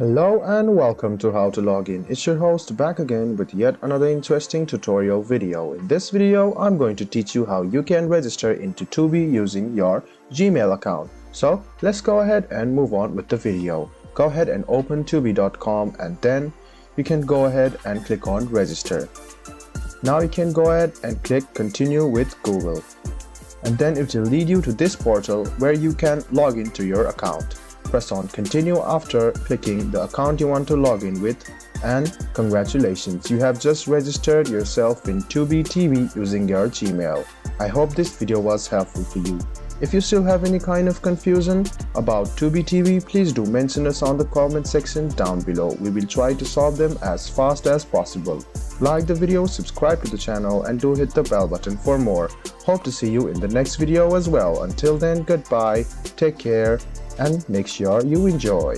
Hello and welcome to How to Log In. It's your host back again with yet another interesting tutorial video. In this video, I'm going to teach you how you can register into Tubi using your Gmail account. So let's go ahead and move on with the video. Go ahead and open tubi.com and then you can go ahead and click on register. Now you can go ahead and click continue with Google. And then it will lead you to this portal where you can log into your account. Press on continue after clicking the account you want to log in with, and congratulations, you have just registered yourself in Tubi TV using your Gmail. I hope this video was helpful to you. If you still have any kind of confusion about Tubi TV, please do mention us on the comment section down below. We will try to solve them as fast as possible. Like the video, subscribe to the channel and do hit the bell button for more. Hope to see you in the next video as well. Until then, goodbye, take care, and make sure you enjoy.